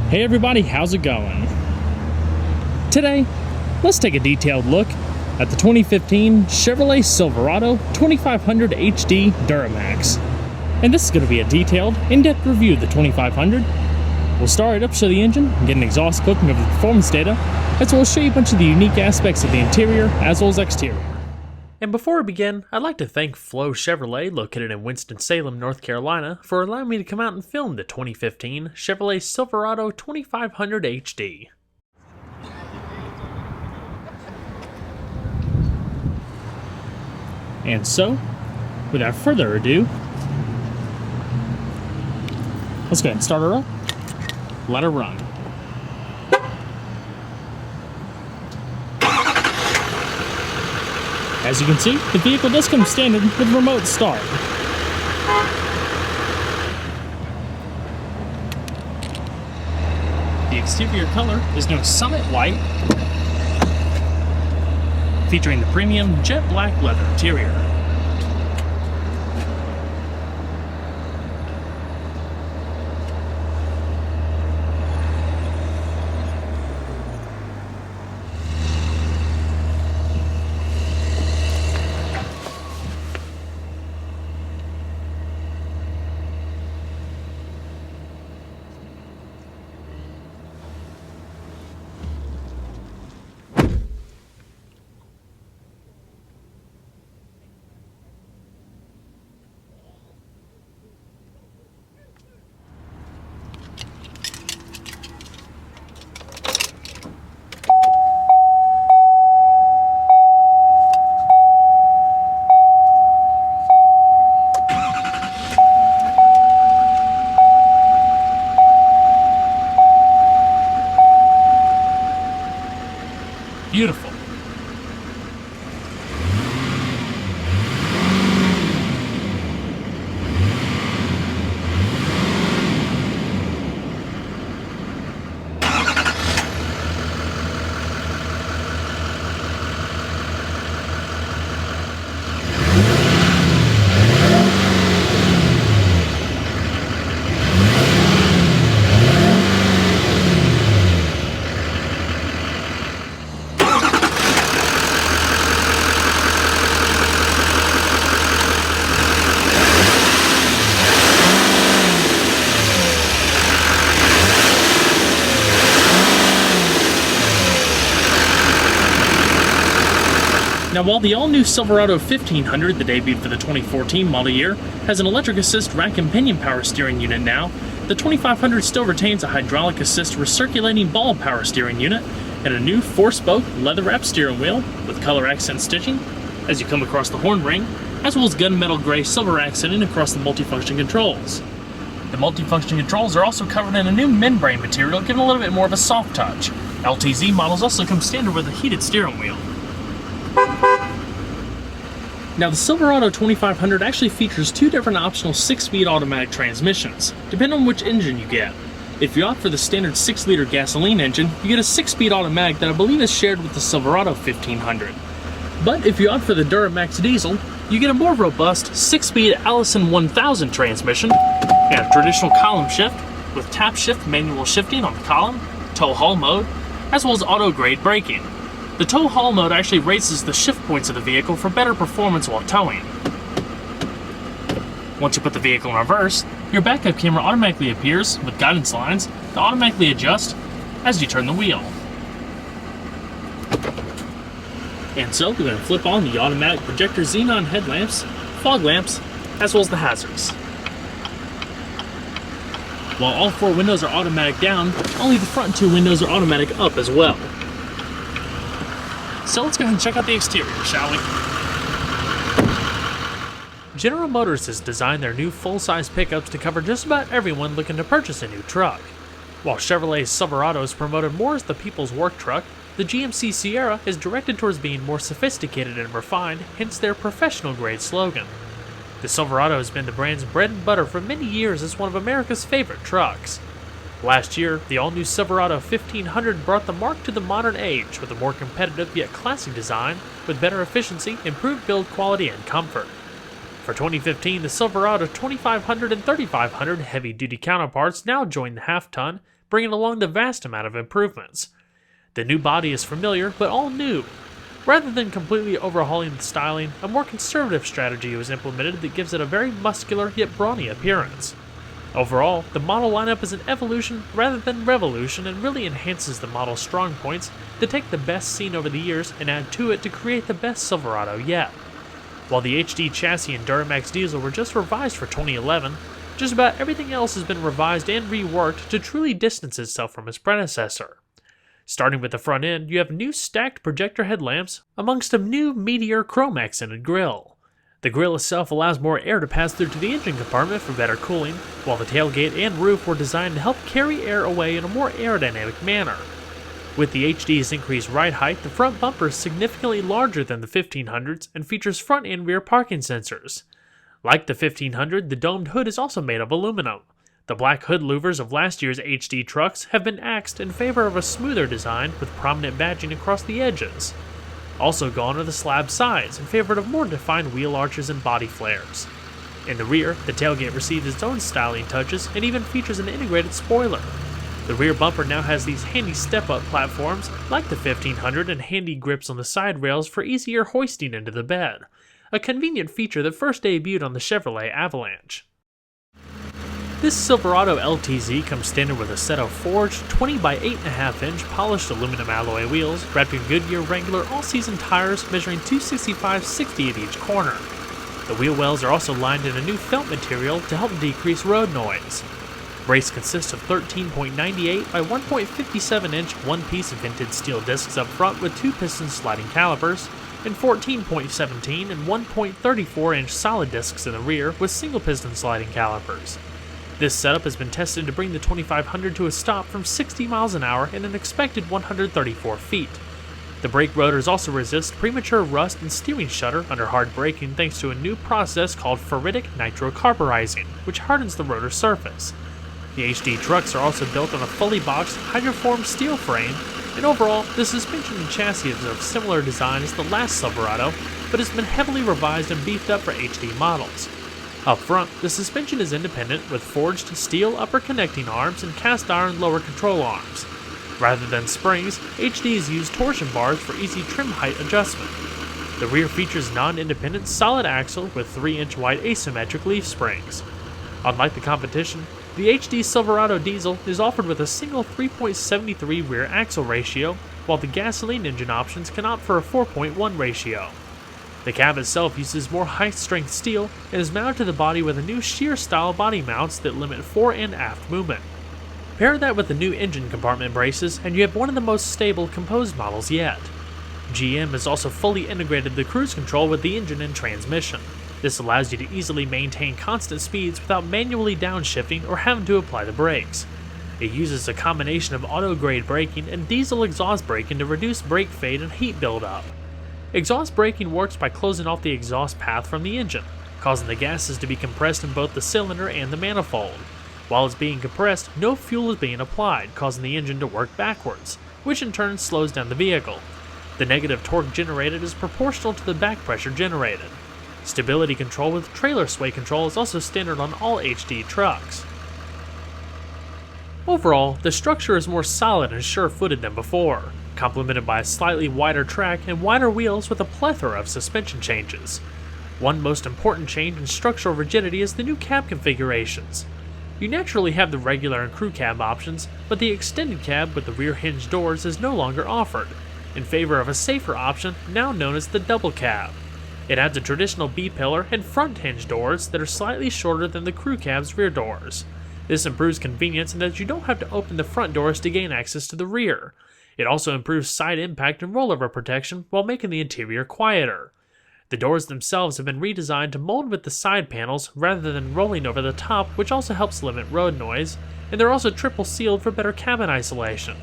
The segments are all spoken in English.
Hey everybody, how's it going? Today, let's take a detailed look at the 2015 Chevrolet Silverado 2500 HD Duramax. And this is going to be a detailed, in-depth review of the 2500. We'll start it up, show the engine, and get an exhaust clipping of the performance data, as well as show you a bunch of the unique aspects of the interior as well as exterior. And before we begin, I'd like to thank Flo Chevrolet, located in Winston-Salem, North Carolina, for allowing me to come out and film the 2015 Chevrolet Silverado 2500 HD. And so, without further ado, let's go ahead and start her up, let her run. As you can see, the vehicle does come standard with remote start. The exterior color is no Summit White, featuring the premium jet black leather interior. Beautiful. Now, while the all-new Silverado 1500, the debut for the 2014 model year, has an electric assist rack and pinion power steering unit now, the 2500 still retains a hydraulic assist recirculating ball power steering unit and a new 4-spoke leather-wrapped steering wheel with color accent stitching as you come across the horn ring, as well as gunmetal gray silver accenting across the multifunction controls. The multifunction controls are also covered in a new membrane material, giving a little bit more of a soft touch. LTZ models also come standard with a heated steering wheel. Now, the Silverado 2500 actually features two different optional 6-speed automatic transmissions, depending on which engine you get. If you opt for the standard 6-liter gasoline engine, you get a 6-speed automatic that I believe is shared with the Silverado 1500. But if you opt for the Duramax diesel, you get a more robust 6-speed Allison 1000 transmission and a traditional column shift with tap shift manual shifting on the column, tow haul mode, as well as auto-grade braking. The tow haul mode actually raises the shift points of the vehicle for better performance while towing. Once you put the vehicle in reverse, your backup camera automatically appears with guidance lines to automatically adjust as you turn the wheel. And so, we're going to flip on the automatic projector xenon headlamps, fog lamps, as well as the hazards. While all 4 windows are automatic down, only the front 2 windows are automatic up as well. So let's go ahead and check out the exterior, shall we? General Motors has designed their new full-size pickups to cover just about everyone looking to purchase a new truck. While Chevrolet's Silverado is promoted more as the people's work truck, the GMC Sierra is directed towards being more sophisticated and refined, hence their professional-grade slogan. The Silverado has been the brand's bread and butter for many years as one of America's favorite trucks. Last year, the all-new Silverado 1500 brought the mark to the modern age with a more competitive yet classy design with better efficiency, improved build quality, and comfort. For 2015, the Silverado 2500 and 3500 heavy-duty counterparts now join the half-ton, bringing along the vast amount of improvements. The new body is familiar, but all new. Rather than completely overhauling the styling, a more conservative strategy was implemented that gives it a very muscular yet brawny appearance. Overall, the model lineup is an evolution rather than revolution and really enhances the model's strong points to take the best seen over the years and add to it to create the best Silverado yet. While the HD chassis and Duramax diesel were just revised for 2011, just about everything else has been revised and reworked to truly distance itself from its predecessor. Starting with the front end, you have new stacked projector headlamps amongst a new Meteor chrome accented grille. The grille itself allows more air to pass through to the engine compartment for better cooling, while the tailgate and roof were designed to help carry air away in a more aerodynamic manner. With the HD's increased ride height, the front bumper is significantly larger than the 1500's and features front and rear parking sensors. Like the 1500, the domed hood is also made of aluminum. The black hood louvers of last year's HD trucks have been axed in favor of a smoother design with prominent badging across the edges. Also gone are the slab sides in favor of more defined wheel arches and body flares. In the rear, the tailgate receives its own styling touches and even features an integrated spoiler. The rear bumper now has these handy step-up platforms like the 1500 and handy grips on the side rails for easier hoisting into the bed, a convenient feature that first debuted on the Chevrolet Avalanche. This Silverado LTZ comes standard with a set of forged 20 by 8.5 inch polished aluminum alloy wheels wrapped in Goodyear Wrangler all-season tires measuring 265/60 at each corner. The wheel wells are also lined in a new felt material to help decrease road noise. Brakes consist of 13.98 by 1.57 inch one-piece vented steel discs up front with 2-piston sliding calipers, and 14.17 and 1.34 inch solid discs in the rear with single-piston sliding calipers. This setup has been tested to bring the 2500 to a stop from 60 miles an hour in an expected 134 feet. The brake rotors also resist premature rust and steering shudder under hard braking thanks to a new process called ferritic nitrocarburizing, which hardens the rotor surface. The HD trucks are also built on a fully boxed hydroformed steel frame, and overall, the suspension and chassis is of similar design as the last Silverado, but has been heavily revised and beefed up for HD models. Up front, the suspension is independent with forged steel upper connecting arms and cast iron lower control arms. Rather than springs, HDs use torsion bars for easy trim height adjustment. The rear features non-independent solid axle with 3-inch wide asymmetric leaf springs. Unlike the competition, the HD Silverado diesel is offered with a single 3.73 rear axle ratio, while the gasoline engine options can opt for a 4.1 ratio. The cab itself uses more high-strength steel and is mounted to the body with a new shear-style body mounts that limit fore and aft movement. Pair that with the new engine compartment braces and you have one of the most stable composed models yet. GM has also fully integrated the cruise control with the engine and transmission. This allows you to easily maintain constant speeds without manually downshifting or having to apply the brakes. It uses a combination of auto-grade braking and diesel exhaust braking to reduce brake fade and heat buildup. Exhaust braking works by closing off the exhaust path from the engine, causing the gases to be compressed in both the cylinder and the manifold. While it's being compressed, no fuel is being applied, causing the engine to work backwards, which in turn slows down the vehicle. The negative torque generated is proportional to the back pressure generated. Stability control with trailer sway control is also standard on all HD trucks. Overall, the structure is more solid and sure-footed than before, complemented by a slightly wider track and wider wheels with a plethora of suspension changes. One most important change in structural rigidity is the new cab configurations. You naturally have the regular and crew cab options, but the extended cab with the rear hinge doors is no longer offered, in favor of a safer option now known as the double cab. It adds a traditional B-pillar and front hinge doors that are slightly shorter than the crew cab's rear doors. This improves convenience in that you don't have to open the front doors to gain access to the rear. It also improves side impact and rollover protection while making the interior quieter. The doors themselves have been redesigned to mold with the side panels rather than rolling over the top, which also helps limit road noise, and they're also triple sealed for better cabin isolation.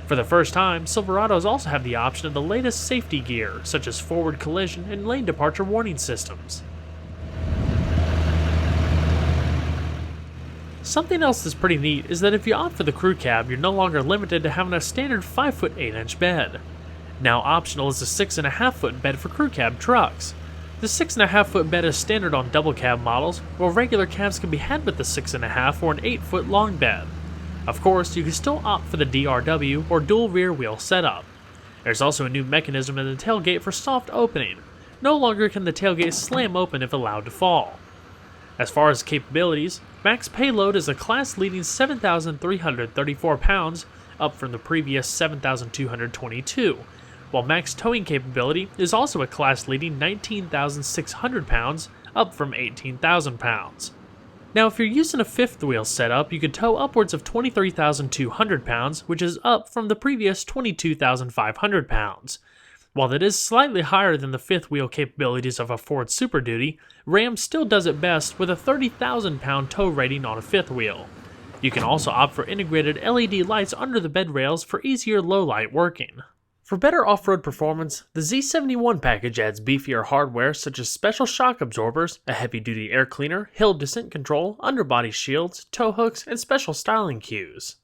For the first time, Silverados also have the option of the latest safety gear, such as forward collision and lane departure warning systems. Something else that's pretty neat is that if you opt for the crew cab, you're no longer limited to having a standard 5-foot 8-inch bed. Now optional is a 6.5-foot bed for crew cab trucks. The 6.5-foot bed is standard on double cab models, while regular cabs can be had with the 6.5 or an 8-foot long bed. Of course, you can still opt for the DRW or dual rear wheel setup. There's also a new mechanism in the tailgate for soft opening. No longer can the tailgate slam open if allowed to fall. As far as capabilities, max payload is a class-leading 7,334 pounds, up from the previous 7,222, while max towing capability is also a class-leading 19,600 pounds, up from 18,000 pounds. Now, if you're using a fifth wheel setup, you could tow upwards of 23,200 pounds, which is up from the previous 22,500 pounds. While that is slightly higher than the fifth wheel capabilities of a Ford Super Duty, Ram still does it best with a 30,000 pound tow rating on a fifth wheel. You can also opt for integrated LED lights under the bed rails for easier low light working. For better off-road performance, the Z71 package adds beefier hardware such as special shock absorbers, a heavy-duty air cleaner, hill descent control, underbody shields, tow hooks, and special styling cues.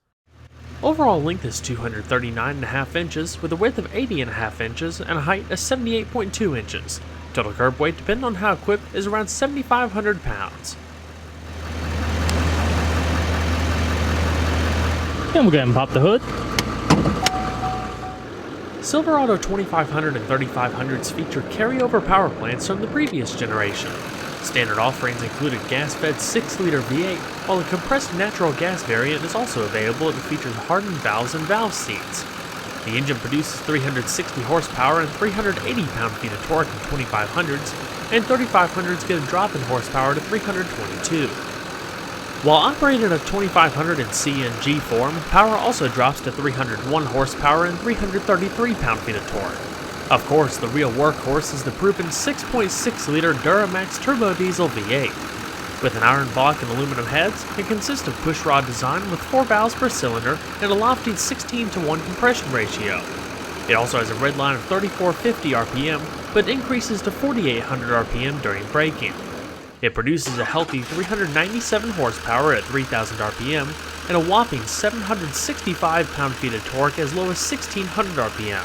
Overall length is 239.5 inches with a width of 80.5 inches and a height of 78.2 inches. Total curb weight, depending on how equipped, is around 7,500 pounds. And we'll go ahead and pop the hood. Silverado 2500 and 3500s feature carryover power plants from the previous generation. Standard offerings include a gas-fed 6-liter V8, while a compressed natural gas variant is also available that features hardened valves and valve seats. The engine produces 360 horsepower and 380 pound-feet of torque in 2500s, and 3500s get a drop in horsepower to 322. While operated at 2500 in CNG form, power also drops to 301 horsepower and 333 pound-feet of torque. Of course, the real workhorse is the proven 6.6-liter Duramax turbo diesel V8. With an iron block and aluminum heads, it consists of pushrod design with 4 valves per cylinder and a lofty 16:1 compression ratio. It also has a red line of 3450 RPM, but increases to 4800 RPM during braking. It produces a healthy 397 horsepower at 3000 RPM and a whopping 765 pound-feet of torque as low as 1600 RPM.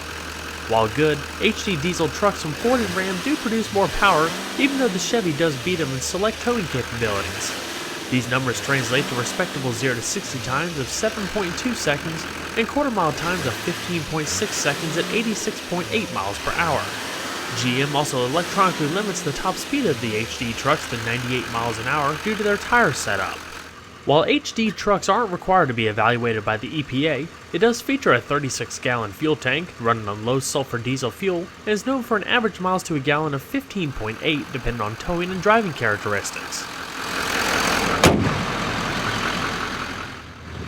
While good, HD diesel trucks from Ford and Ram do produce more power, even though the Chevy does beat them in select towing capabilities. These numbers translate to respectable 0 to 60 times of 7.2 seconds and quarter-mile times of 15.6 seconds at 86.8 miles per hour. GM also electronically limits the top speed of the HD trucks to 98 miles an hour due to their tire setup. While HD trucks aren't required to be evaluated by the EPA, it does feature a 36-gallon fuel tank running on low-sulfur diesel fuel and is known for an average miles to a gallon of 15.8 depending on towing and driving characteristics.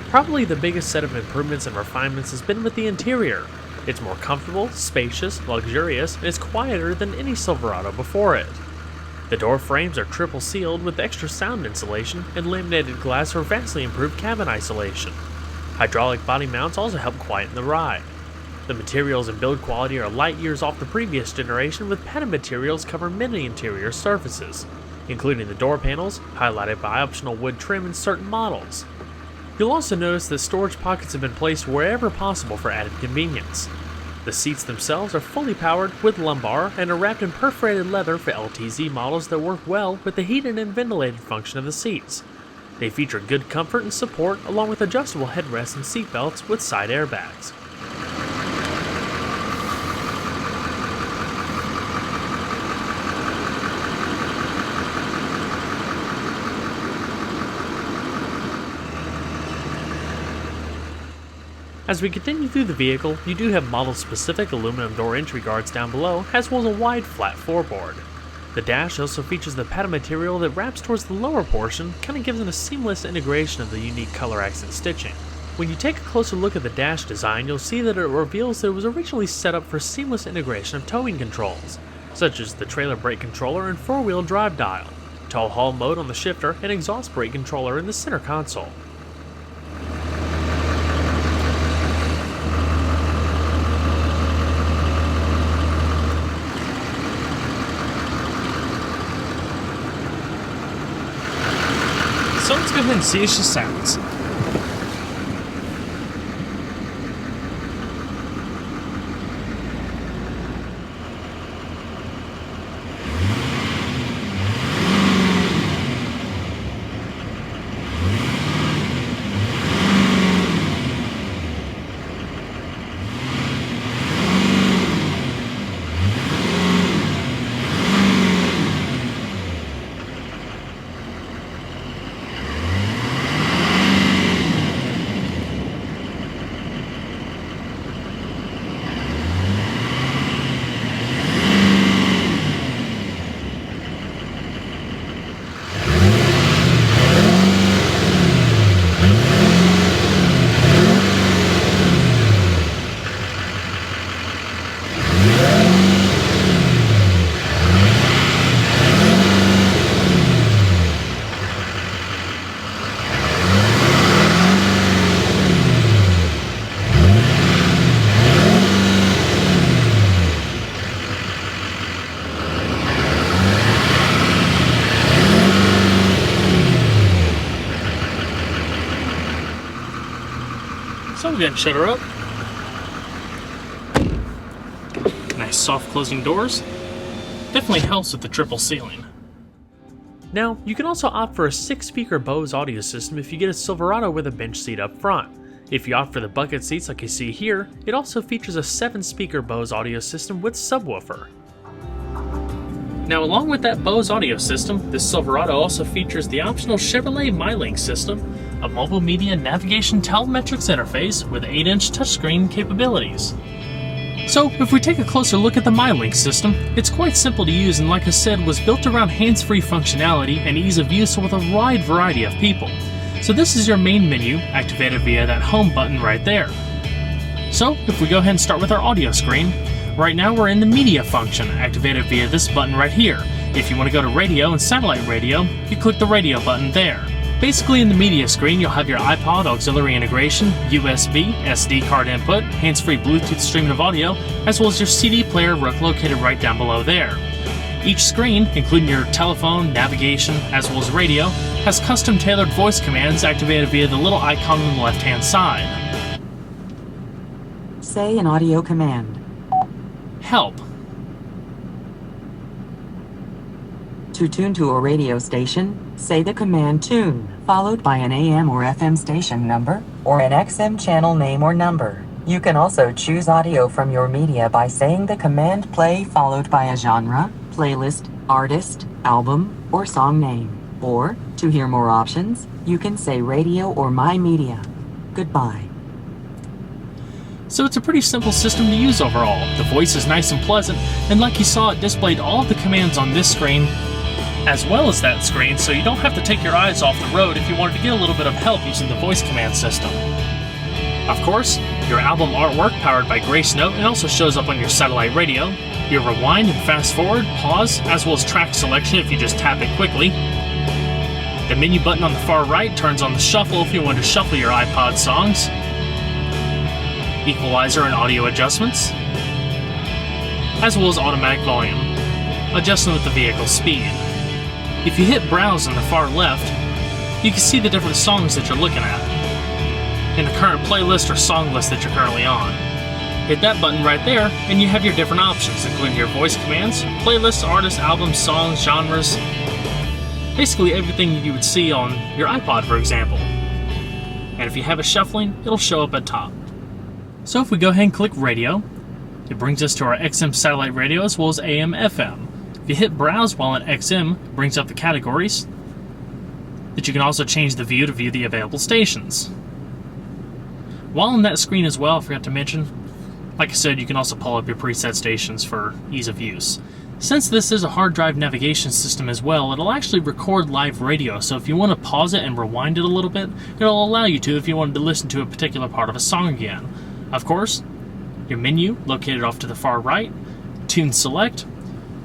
Probably the biggest set of improvements and refinements has been with the interior. It's more comfortable, spacious, luxurious, and is quieter than any Silverado before it. The door frames are triple sealed with extra sound insulation and laminated glass for vastly improved cabin isolation. Hydraulic body mounts also help quieten the ride. The materials and build quality are light years off the previous generation, with padded materials cover many interior surfaces, including the door panels, highlighted by optional wood trim in certain models. You'll also notice that storage pockets have been placed wherever possible for added convenience. The seats themselves are fully powered with lumbar and are wrapped in perforated leather for LTZ models that work well with the heated and ventilated function of the seats. They feature good comfort and support along with adjustable headrests and seat belts with side airbags. As we continue through the vehicle, you do have model-specific aluminum door entry guards down below, as well as a wide flat floorboard. The dash also features the padded material that wraps towards the lower portion, kind of gives it a seamless integration of the unique color accent stitching. When you take a closer look at the dash design, you'll see that it reveals that it was originally set up for seamless integration of towing controls, such as the trailer brake controller and four-wheel drive dial, tow haul mode on the shifter, and exhaust brake controller in the center console. So let's go ahead and see how she sounds. I'll go ahead and shut her up. Nice soft closing doors. Definitely helps with the triple ceiling. Now, you can also opt for a 6-speaker Bose audio system if you get a Silverado with a bench seat up front. If you opt for the bucket seats like you see here, it also features a 7-speaker Bose audio system with subwoofer. Now, along with that Bose audio system, this Silverado also features the optional Chevrolet MyLink system, a mobile media navigation telemetrics interface with 8-inch touchscreen capabilities. So, if we take a closer look at the MyLink system, it's quite simple to use and like I said was built around hands-free functionality and ease of use with a wide variety of people. So this is your main menu, activated via that home button right there. So, if we go ahead and start with our audio screen, right now we're in the media function, activated via this button right here. If you want to go to radio and satellite radio, you click the radio button there. Basically in the media screen you'll have your iPod auxiliary integration, USB, SD card input, hands-free Bluetooth streaming of audio, as well as your CD player located right down below there. Each screen, including your telephone, navigation, as well as radio, has custom tailored voice commands activated via the little icon on the left-hand side. Say an audio command. Help. To tune to a radio station, say the command tune, followed by an AM or FM station number, or an XM channel name or number. You can also choose audio from your media by saying the command play followed by a genre, playlist, artist, album, or song name. Or, to hear more options, you can say radio or my media. Goodbye. So it's a pretty simple system to use overall. The voice is nice and pleasant, and like you saw, it displayed all of the commands on this screen as well as that screen, so you don't have to take your eyes off the road if you wanted to get a little bit of help using the voice command system. Of course, your album artwork powered by Grace Note and also shows up on your satellite radio, your rewind and fast forward, pause, as well as track selection if you just tap it quickly. The menu button on the far right turns on the shuffle if you want to shuffle your iPod songs. Equalizer and audio adjustments, as well as automatic volume, adjusting with the vehicle's speed. If you hit browse on the far left, you can see the different songs that you're looking at, and the current playlist or song list that you're currently on. Hit that button right there, and you have your different options, including your voice commands, playlists, artists, albums, songs, genres, basically everything you would see on your iPod, for example. And if you have it shuffling, it'll show up at top. So if we go ahead and click radio, it brings us to our XM satellite radio as well as AM, FM. If you hit browse while in XM, it brings up the categories that you can also change the view to view the available stations. While on that screen as well, I forgot to mention, like I said, you can also pull up your preset stations for ease of use. Since this is a hard drive navigation system as well, it'll actually record live radio, so if you want to pause it and rewind it a little bit, it'll allow you to if you wanted to listen to a particular part of a song again. Of course, your menu located off to the far right, tune select.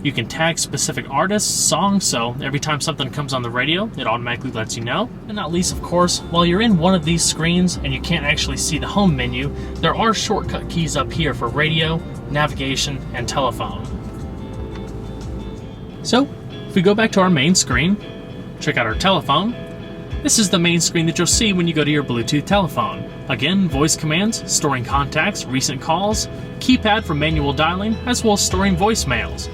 You can tag specific artists, songs, so every time something comes on the radio, it automatically lets you know. And not least, of course, while you're in one of these screens and you can't actually see the home menu, there are shortcut keys up here for radio, navigation, and telephone. So, if we go back to our main screen, check out our telephone, this is the main screen that you'll see when you go to your Bluetooth telephone. Again, voice commands, storing contacts, recent calls, keypad for manual dialing, as well as storing voicemails.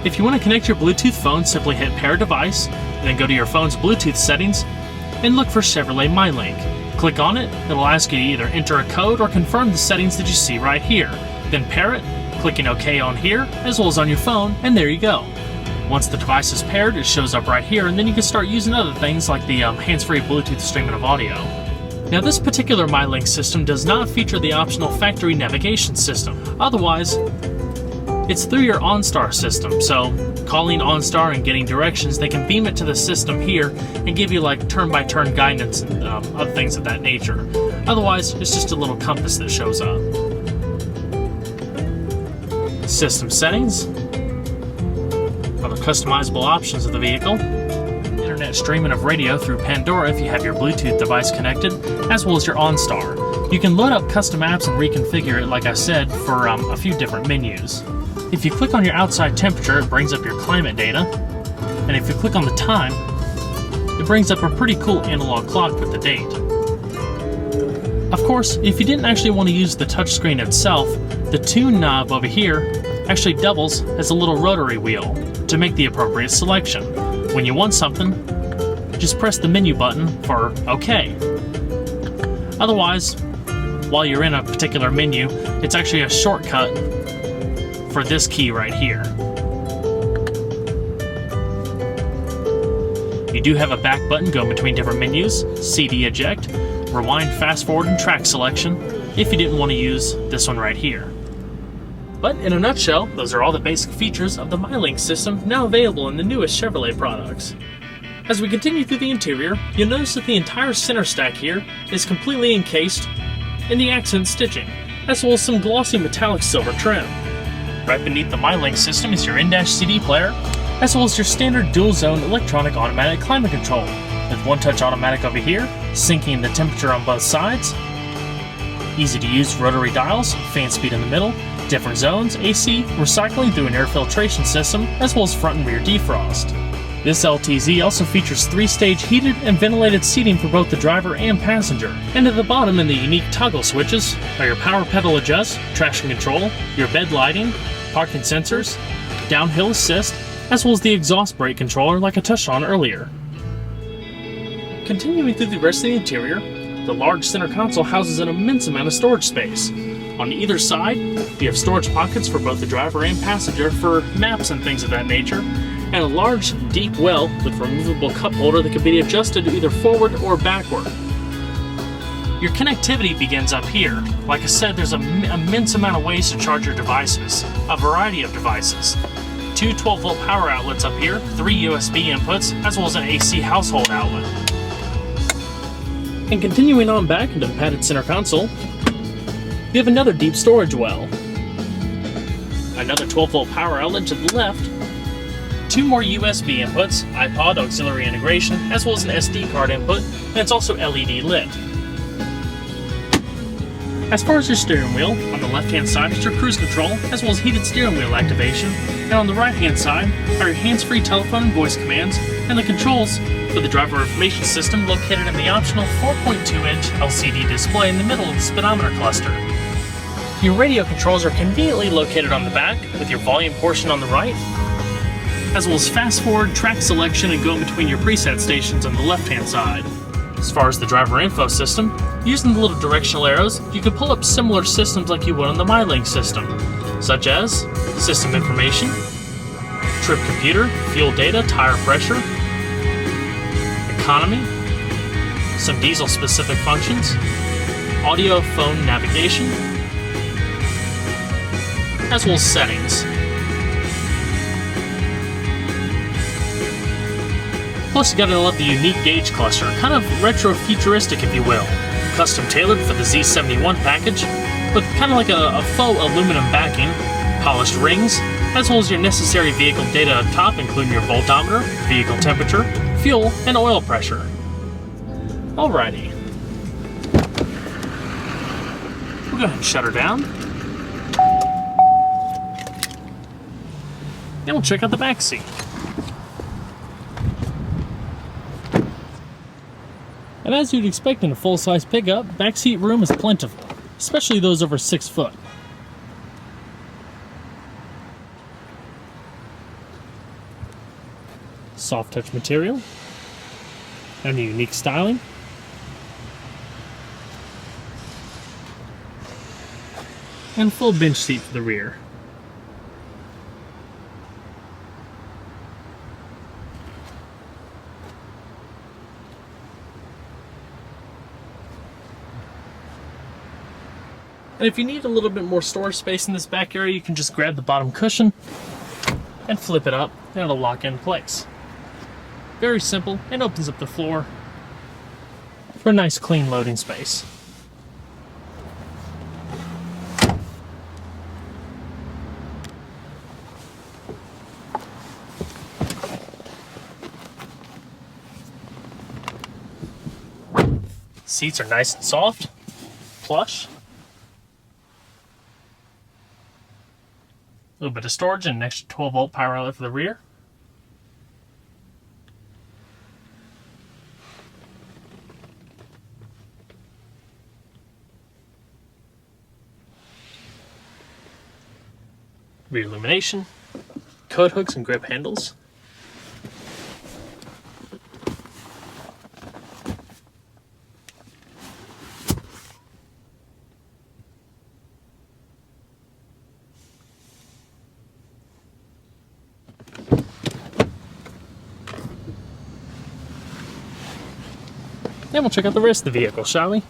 If you want to connect your Bluetooth phone, simply hit Pair Device, then go to your phone's Bluetooth settings, and look for Chevrolet MyLink. Click on it, it'll ask you to either enter a code or confirm the settings that you see right here. Then pair it, clicking OK on here, as well as on your phone, and there you go. Once the device is paired, it shows up right here, and then you can start using other things like the hands-free Bluetooth streaming of audio. Now this particular MyLink system does not feature the optional factory navigation system. Otherwise, it's through your OnStar system, so calling OnStar and getting directions, they can beam it to the system here and give you like turn-by-turn guidance and other things of that nature. Otherwise, it's just a little compass that shows up. System settings, other customizable options of the vehicle, internet streaming of radio through Pandora if you have your Bluetooth device connected, as well as your OnStar. You can load up custom apps and reconfigure it, like I said, for a few different menus. If you click on your outside temperature, it brings up your climate data, and if you click on the time, it brings up a pretty cool analog clock with the date. Of course, if you didn't actually want to use the touchscreen itself, the tune knob over here actually doubles as a little rotary wheel to make the appropriate selection. When you want something, just press the menu button for OK. Otherwise, while you're in a particular menu, it's actually a shortcut for this key right here. You do have a back button going between different menus, CD eject, rewind, fast forward, and track selection if you didn't want to use this one right here. But in a nutshell, those are all the basic features of the MyLink system now available in the newest Chevrolet products. As we continue through the interior, you'll notice that the entire center stack here is completely encased in the accent stitching, as well as some glossy metallic silver trim. Right beneath the MyLink system is your in-dash CD player, as well as your standard dual-zone electronic automatic climate control, with one-touch automatic over here, syncing the temperature on both sides, easy-to-use rotary dials, fan speed in the middle, different zones, AC, recycling through an air filtration system, as well as front and rear defrost. This LTZ also features 3-stage heated and ventilated seating for both the driver and passenger. And at the bottom in the unique toggle switches are your power pedal adjust, traction control, your bed lighting, parking sensors, downhill assist, as well as the exhaust brake controller like I touched on earlier. Continuing through the rest of the interior, the large center console houses an immense amount of storage space. On either side, you have storage pockets for both the driver and passenger for maps and things of that nature, and a large, deep well with removable cup holder that can be adjusted either forward or backward. Your connectivity begins up here. Like I said, there's an immense amount of ways to charge your devices, a variety of devices. 2 12-volt power outlets up here, 3 USB inputs, as well as an AC household outlet. And continuing on back into the padded center console, you have another deep storage well. Another 12-volt power outlet to the left, 2 more USB inputs, iPod auxiliary integration, as well as an SD card input, and it's also LED lit. As far as your steering wheel, on the left-hand side is your cruise control, as well as heated steering wheel activation, and on the right-hand side are your hands-free telephone and voice commands, and the controls for the driver information system located in the optional 4.2-inch LCD display in the middle of the speedometer cluster. Your radio controls are conveniently located on the back, with your volume portion on the right, as well as fast-forward, track selection, and go between your preset stations on the left-hand side. As far as the driver info system, using the little directional arrows, you can pull up similar systems like you would on the MyLink system, such as system information, trip computer, fuel data, tire pressure, economy, some diesel-specific functions, audio, phone navigation, as well as settings. Plus, you gotta love the unique gauge cluster, kind of retro-futuristic if you will. Custom tailored for the Z71 package, with kind of like a faux aluminum backing, polished rings, as well as your necessary vehicle data up top, including your voltometer, vehicle temperature, fuel, and oil pressure. Alrighty. We'll go ahead and shut her down. And we'll check out the back seat. And as you'd expect in a full-size pickup, backseat room is plentiful, especially those over 6 foot. Soft touch material, and a unique styling. And full bench seat for the rear. And if you need a little bit more storage space in this back area, you can just grab the bottom cushion and flip it up, and it'll lock in place. Very simple, and opens up the floor for a nice clean loading space. Seats are nice and soft, plush. A little bit of storage and an extra 12-volt power outlet for the rear. rear illumination, coat hooks and grip handles, and we'll check out the rest of the vehicle, shall we?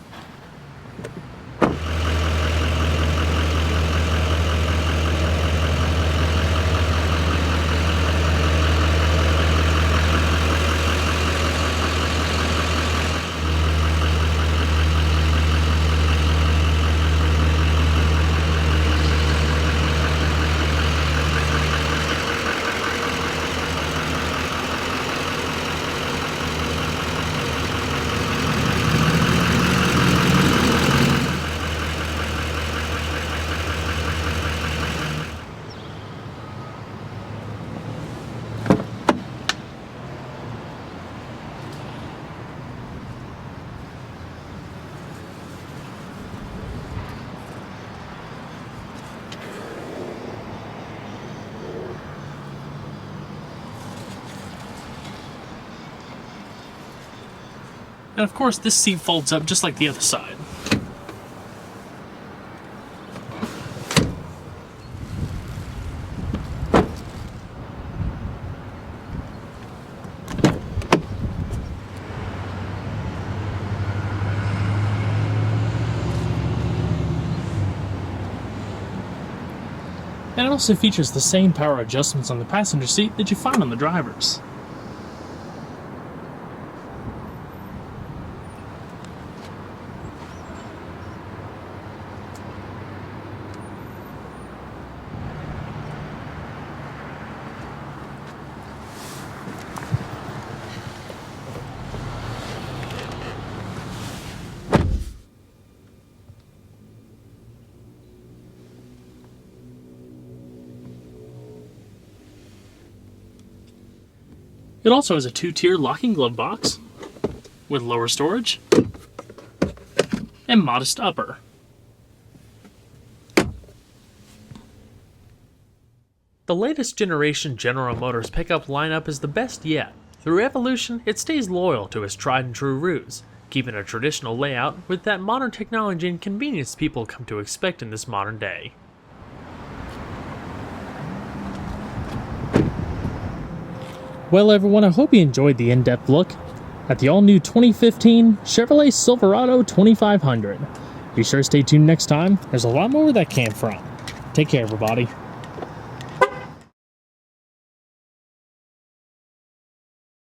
And of course, this seat folds up just like the other side. And it also features the same power adjustments on the passenger seat that you find on the driver's. It also has a 2-tier locking glove box with lower storage and modest upper. The latest generation General Motors pickup lineup is the best yet. Through evolution, it stays loyal to its tried and true roots, keeping a traditional layout with that modern technology and convenience people come to expect in this modern day. Well everyone, I hope you enjoyed the in-depth look at the all-new 2015 Chevrolet Silverado 2500. Be sure to stay tuned next time, there's a lot more where that came from. Take care everybody.